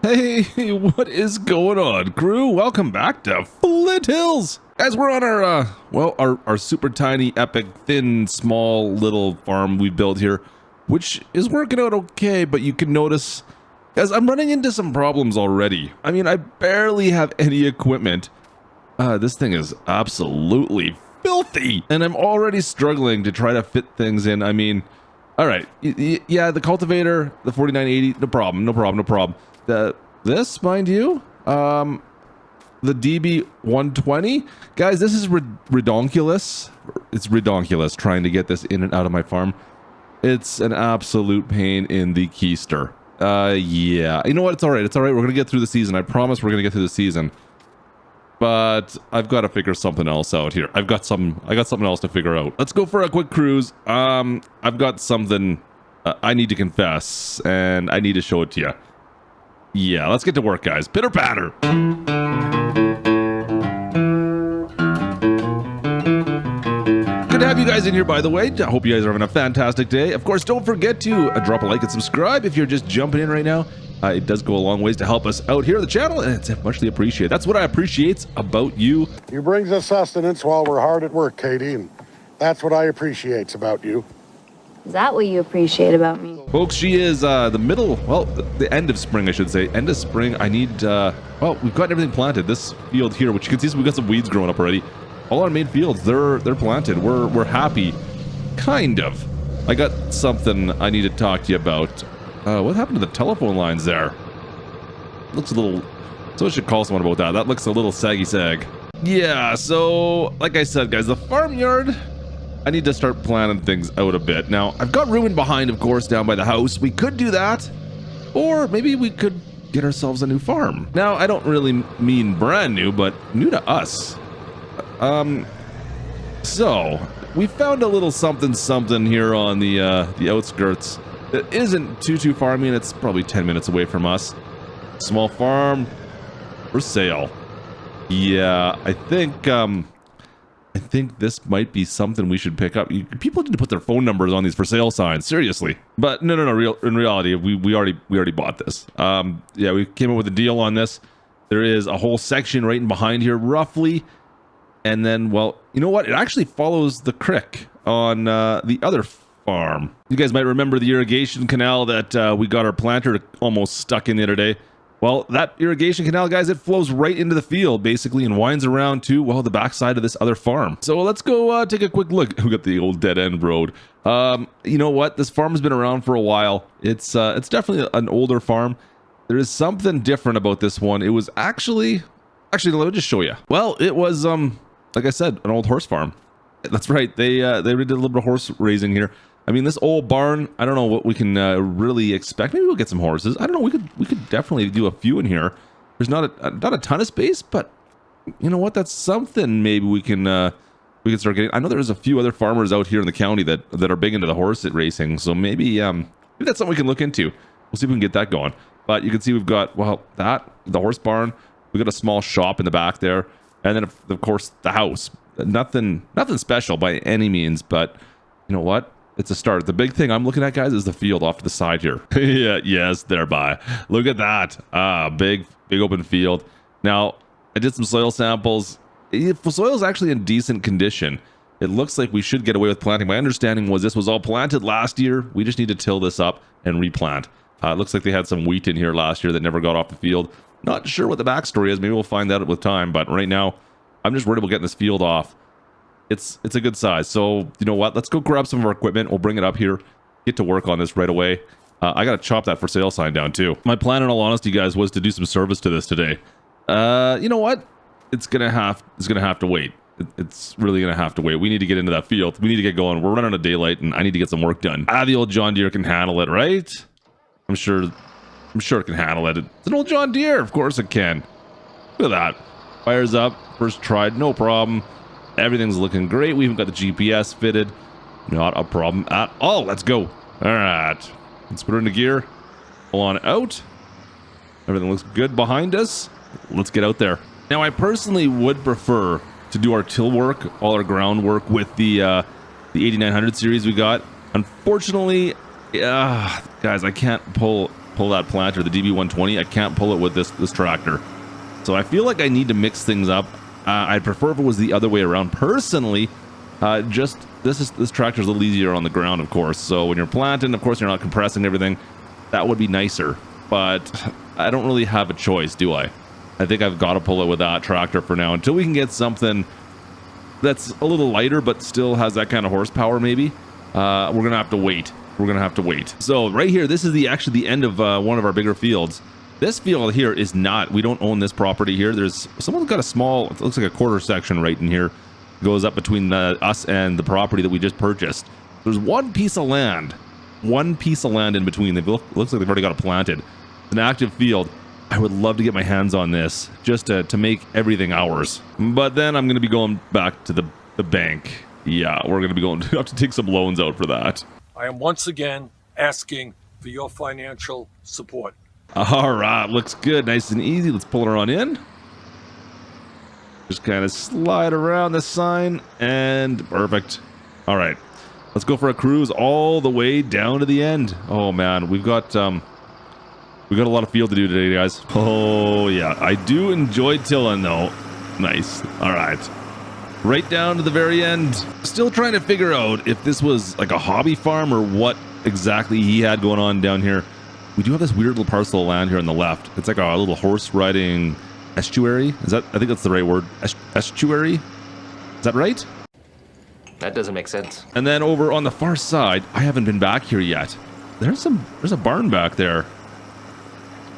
Hey, what is going on, crew? Welcome back to Flint Hills. Guys, we're on our super tiny, epic, thin, small, little farm we built here, which is working out okay, but you can notice, guys, I'm running into some problems already. I mean, I barely have any equipment. This thing is absolutely filthy, and I'm already struggling to try to fit things in. I mean, all right, yeah, the cultivator, the 4980, no problem. This, mind you, the DB120, guys, this is redonkulous. It's redonkulous trying to get this in and out of my farm. It's an absolute pain in the keister. Yeah, you know what? It's all right. We're gonna get through the season. I promise we're gonna get through the season. But I've got to figure something else out here. I got something else to figure out. Let's go for a quick cruise. I've got something I need to confess, and I need to show it to you. Yeah, let's get to work, guys. Pitter patter. Good to have you guys in here, by the way. I hope you guys are having a fantastic day. Of course, don't forget to drop a like and subscribe if you're just jumping in right now. It does go a long ways to help us out here on the channel, and it's muchly appreciated. That's what I appreciate about you. You brings us sustenance while we're hard at work, Katie, and that's what I appreciate about you. Is that what you appreciate about me? Folks, she is the middle, well, the end of spring, I should say. End of spring. I need, well, we've got everything planted. This field here, which you can see, so we've got some weeds growing up already. All our main fields, they're planted. We're happy, kind of. I got something I need to talk to you about. What happened to the telephone lines there? Looks a little, so I should call someone about that. That looks a little saggy sag. Yeah, so like I said, guys, the farmyard, I need to start planning things out a bit. Now, I've got room in behind, of course, down by the house. We could do that, or maybe we could get ourselves a new farm. Now, I don't really mean brand new, but new to us. So we found a little something here on the outskirts that isn't too far. I mean, it's probably 10 minutes away from us. Small farm for sale. Yeah, I think this might be something we should pick up. People need to put their phone numbers on these for sale signs, seriously. But no. In reality, we already bought this. Yeah, we came up with a deal on this. There is a whole section right in behind here, roughly. And then, well, you know what? It actually follows the creek on the other farm. You guys might remember the irrigation canal that we got our planter almost stuck in the other day. Well, that irrigation canal, guys, it flows right into the field, basically, and winds around to, well, the backside of this other farm. So let's go take a quick look. We got the old dead-end road. You know what? This farm has been around for a while. It's definitely an older farm. There is something different about this one. It was actually, let me just show you. Well, it was, like I said, an old horse farm. That's right. They did a little bit of horse raising here. I mean, this old barn, I don't know what we can really expect. Maybe we'll get some horses. I don't know. We could definitely do a few in here. There's not a ton of space, but you know what? That's something maybe we can start getting. I know there's a few other farmers out here in the county that are big into the horse racing. So maybe that's something we can look into. We'll see if we can get that going. But you can see we've got, well, the horse barn. We've got a small shop in the back there. And then, of course, the house. Nothing special by any means, but you know what? It's a start. The big thing I'm looking at, guys, is the field off to the side here. Yeah, yes, thereby. Look at that. Big open field. Now, I did some soil samples. The soil is actually in decent condition. It looks like we should get away with planting. My understanding was this was all planted last year. We just need to till this up and replant. It looks like they had some wheat in here last year that never got off the field. Not sure what the backstory is. Maybe we'll find out with time. But right now, I'm just worried about getting this field off. It's a good size. So, you know what? Let's go grab some of our equipment. We'll bring it up here. Get to work on this right away. I got to chop that for sale sign down, too. My plan, in all honesty, guys, was to do some service to this today. You know what? It's going to have to wait. It's really going to have to wait. We need to get into that field. We need to get going. We're running out of daylight, and I need to get some work done. The old John Deere can handle it, right? I'm sure it can handle it. It's an old John Deere. Of course it can. Look at that. Fires up. First tried. No problem. Everything's looking great. We even got the GPS fitted. Not a problem at all. Let's go. All right. Let's put her into gear. Pull on out. Everything looks good behind us. Let's get out there. Now, I personally would prefer to do our till work, all our ground work with the 8900 series we got. Unfortunately, guys, I can't pull pull that planter, the DB120. I can't pull it with this tractor. So I feel like I need to mix things up. I'd prefer if it was the other way around. Personally, this tractor is a little easier on the ground, of course. So when you're planting, of course, you're not compressing everything. That would be nicer. But I don't really have a choice, do I? I think I've got to pull it with that tractor for now until we can get something that's a little lighter but still has that kind of horsepower. Maybe we're gonna have to wait. So right here, this is actually the end of one of our bigger fields. This field here is not, we don't own this property here. There's someone's got a small, it looks like a quarter section right in here, goes up between us and the property that we just purchased. There's one piece of land in between. Looks like they've already got it planted. It's an active field. I would love to get my hands on this just to make everything ours. But then I'm going to be going back to the bank. Yeah, we're going to be going to have to take some loans out for that. I am once again asking for your financial support. All right, looks good. Nice and easy. Let's pull her on in. Just kind of slide around the sign and perfect. All right, let's go for a cruise all the way down to the end. Oh man, we've got a lot of field to do today, guys. Oh yeah, I do enjoy tilling though. Nice. All right, right down to the very end. Still trying to figure out if this was like a hobby farm or what exactly he had going on down here. We do have this weird little parcel of land here on the left. It's like a little horse riding estuary. I think that's the right word. Estuary? Is that right? That doesn't make sense. And then over on the far side, I haven't been back here yet. There's a barn back there.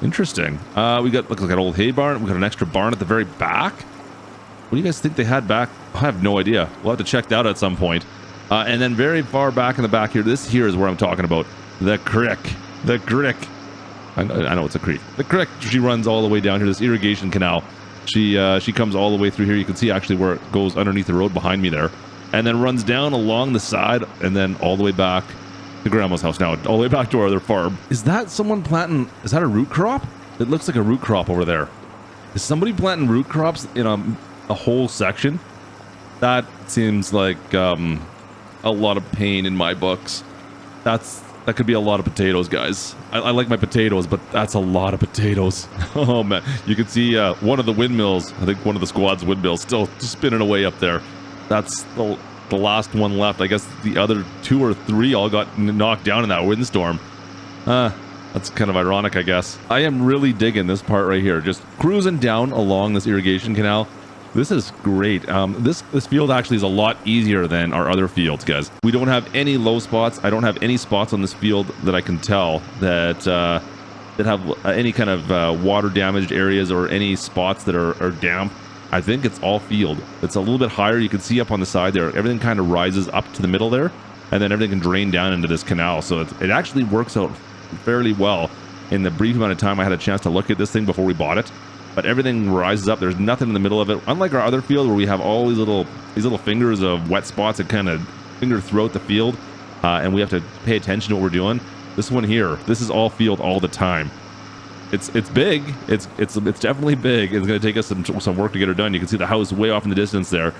Interesting. We got, looks like an old hay barn. We got an extra barn at the very back. What do you guys think they had back? I have no idea. We'll have to check that out at some point. And then very far back in the back here, this here is where I'm talking about. The creek. The creek. I know it's a creek. The creek. She runs all the way down here. This irrigation canal. She comes all the way through here. You can see actually where it goes underneath the road behind me there, and then runs down along the side, and then all the way back to Grandma's house. Now all the way back to our other farm. Is that someone planting? Is that a root crop? It looks like a root crop over there. Is somebody planting root crops in a whole section? That seems like a lot of pain in my books. That could be a lot of potatoes, guys. I like my potatoes, but that's a lot of potatoes. Oh man, you can see one of the windmills, I think one of the squad's windmills, still spinning away up there. That's the last one left. I guess the other 2 or 3 all got knocked down in that windstorm. That's kind of ironic, I guess. I am really digging this part right here. Just cruising down along this irrigation canal. This is great. This field actually is a lot easier than our other fields, guys. We don't have any low spots. I don't have any spots on this field that I can tell that have any kind of water damaged areas or any spots that are damp. I think it's all field. It's a little bit higher. You can see up on the side there. Everything kind of rises up to the middle there, and then everything can drain down into this canal. So it actually works out fairly well in the brief amount of time I had a chance to look at this thing before we bought it. But everything rises up. There's nothing in the middle of it. Unlike our other field where we have all these little fingers of wet spots that kind of finger throughout the field, and we have to pay attention to what we're doing. This one here, this is all field all the time. It's big. It's definitely big. It's going to take us some work to get her done. You can see the house way off in the distance there,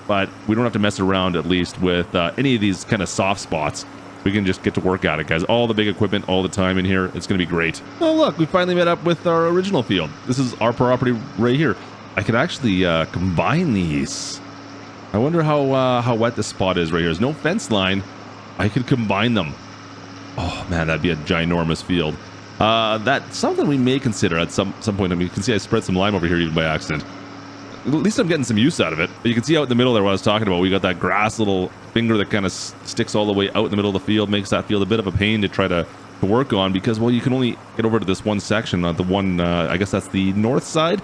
but we don't have to mess around at least with any of these kind of soft spots. We can just get to work at it, guys. All the big equipment all the time in here. It's going to be great. Oh, look, we finally met up with our original field. This is our property right here. I could actually combine these. I wonder how wet this spot is right here. There's no fence line. I could combine them. Oh, man, that'd be a ginormous field. That's something we may consider at some point. I mean, you can see I spread some lime over here even by accident. At least I'm getting some use out of it. But you can see out in the middle there what I was talking about. We got that grass little finger that kind of sticks all the way out in the middle of the field. Makes that field a bit of a pain to try to work on because, well, you can only get over to this one section. The one, I guess that's the north side.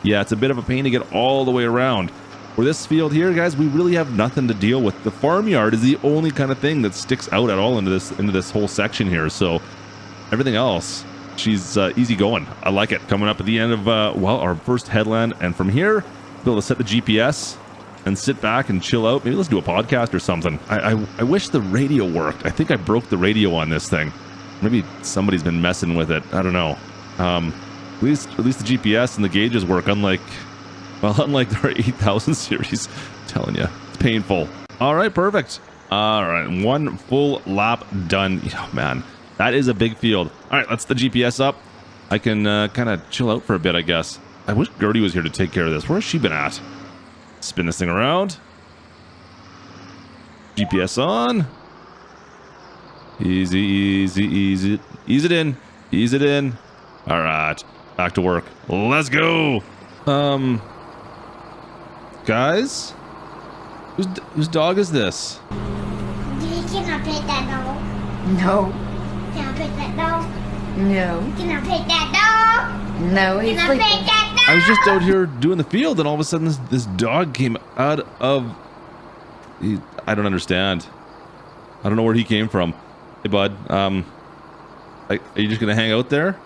Yeah, it's a bit of a pain to get all the way around. For this field here, guys, we really have nothing to deal with. The farmyard is the only kind of thing that sticks out at all into this whole section here. So everything else, she's easy going. I like it. Coming up at the end of, well, our first headland. And from here, be able to set the GPS and sit back and chill out. Maybe let's do a podcast or something. I wish the radio worked. I think I broke the radio on this thing. Maybe somebody's been messing with it. I don't know. At least the GPS and the gauges work, unlike our 8000 series. I'm telling you, it's painful. All right, perfect. All right, one full lap done. Oh, man. That is a big field. All right, let's the GPS up. I can kind of chill out for a bit, I guess. I wish Gertie was here to take care of this. Where has she been at? Spin this thing around. GPS on. Easy, easy, easy. Ease it in. Ease it in. All right, back to work. Let's go. Guys, whose dog is this? Can I pet that dog? No. Can I pet that dog? No. Can I pet that dog? No, he's Can I sleeping. pet that dog? I was just out here doing the field, and all of a sudden this dog came out of... I don't understand. I don't know where he came from. Hey, bud. Are you just gonna hang out there?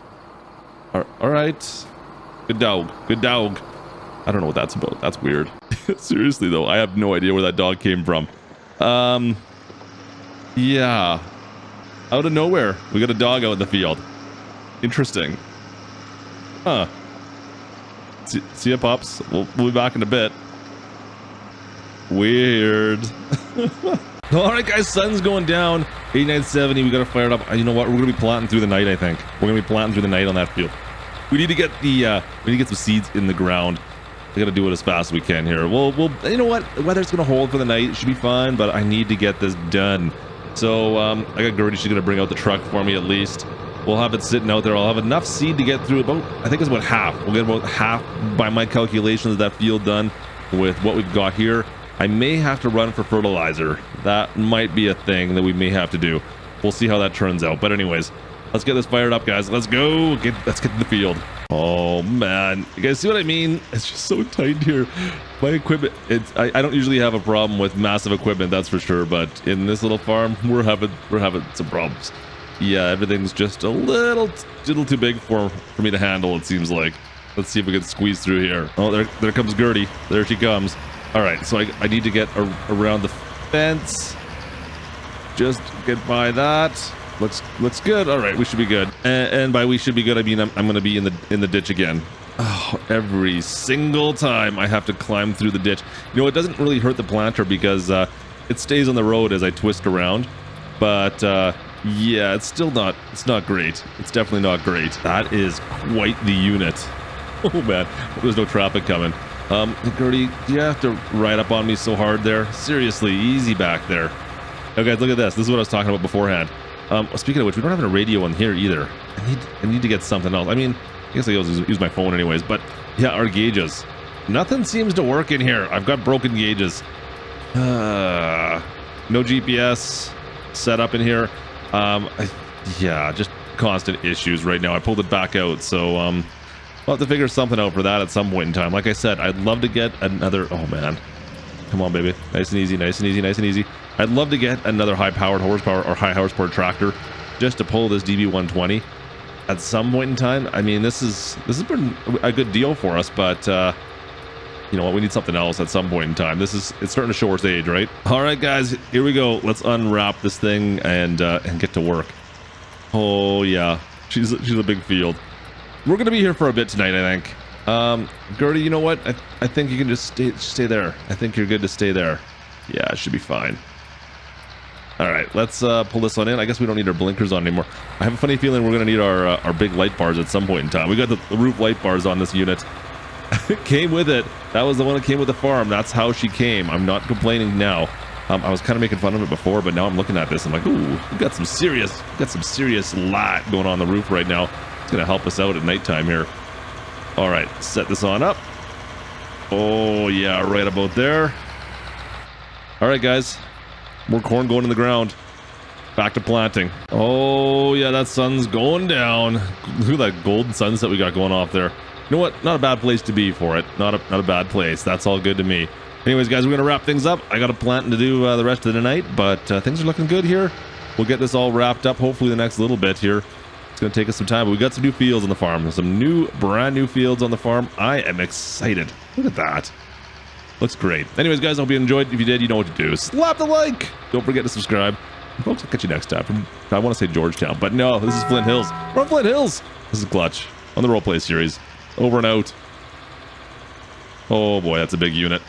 All right. Good dog. Good dog. I don't know what that's about. That's weird. Seriously, though, I have no idea where that dog came from. Yeah. Out of nowhere, we got a dog out in the field. Interesting. Huh. See ya, pups. We'll be back in a bit. Weird. All right, guys, sun's going down. 8970. We got to fire it up. You know what? We're gonna be planting through the night. I think we're gonna be planting through the night on that field. We need to get the we need to get some seeds in the ground. I gotta do it as fast as we can here. We'll you know what? The weather's gonna hold for the night. It should be fine, but I need to get this done. So I got Gertie. She's gonna bring out the truck for me at least. We'll have it sitting out there. I'll have enough seed to get through about, I think it's about half. We'll get about half by my calculations of that field done with what we've got here. I may have to run for fertilizer. That might be a thing that we may have to do. We'll see how that turns out. But anyways, let's get this fired up, guys. Let's go. Let's get to the field. Oh man, you guys see what I mean? It's just so tight here. My equipment, I don't usually have a problem with massive equipment, that's for sure, but in this little farm we're having some problems. Yeah, everything's just a little too big for me to handle, it seems like. Let's see if we can squeeze through here. Oh, there comes Gertie. There she comes. All right, so I need to get around the fence. Just get by that. Looks good. All right, we should be good. And by we should be good, I mean I'm going to be in the ditch again. Oh, every single time I have to climb through the ditch. You know, it doesn't really hurt the planter because it stays on the road as I twist around. But yeah, it's not great. It's definitely not great. That is quite the unit. Oh man, there's no traffic coming. Gertie, do you have to ride up on me so hard there? Seriously, easy back there. Okay, look at this. This is what I was talking about beforehand. Speaking of which, we don't have a radio in here either. I need to get something else. I mean, I guess I use my phone anyways, but yeah, our gauges. Nothing seems to work in here. I've got broken gauges. No GPS set up in here. Yeah, just constant issues right now. I pulled it back out, so we'll have to figure something out for that at some point in time. Like I said, I'd love to get another... Oh man, come on, baby. Nice and easy, nice and easy, nice and easy. I'd love to get another high-powered horsepower or high horsepower tractor just to pull this DB120 at some point in time. I mean, this has been a good deal for us, but you know what? We need something else at some point in time. It's starting to show its age, right? All right, guys, here we go. Let's unwrap this thing and get to work. Oh yeah, she's a big field. We're gonna be here for a bit tonight, I think. Gertie, you know what? I think you can just stay there. I think you're good to stay there. Yeah, it should be fine. All right, let's pull this one in. I guess we don't need our blinkers on anymore. I have a funny feeling we're gonna need our big light bars at some point in time. We got the roof light bars on this unit. It came with it. That was the one that came with the farm. That's how she came. I'm not complaining now. I was kind of making fun of it before, but now I'm looking at this. I'm like, ooh, we got some serious light going on the roof right now. It's gonna help us out at nighttime here. All right, set this on up. Oh yeah, right about there. All right, guys. More corn going in the ground. Back to planting. Oh yeah, that sun's going down. Look at that golden sunset we got going off there. You know what? Not a bad place to be for it. Not a bad place. That's all good to me. Anyways, guys, we're gonna wrap things up. I got a planting to do the rest of the night, but things are looking good here. We'll get this all wrapped up hopefully the next little bit here. It's gonna take us some time, but we got some new fields on the farm. Some brand new fields on the farm. I am excited. Look at that. Looks great. Anyways, guys, I hope you enjoyed. If you did, you know what to do. Slap the like. Don't forget to subscribe. And folks, I'll catch you next time. I want to say Georgetown, but no, this is Flint Hills. We're on Flint Hills. This is Klutch on the Roleplay series. Over and out. Oh boy, that's a big unit.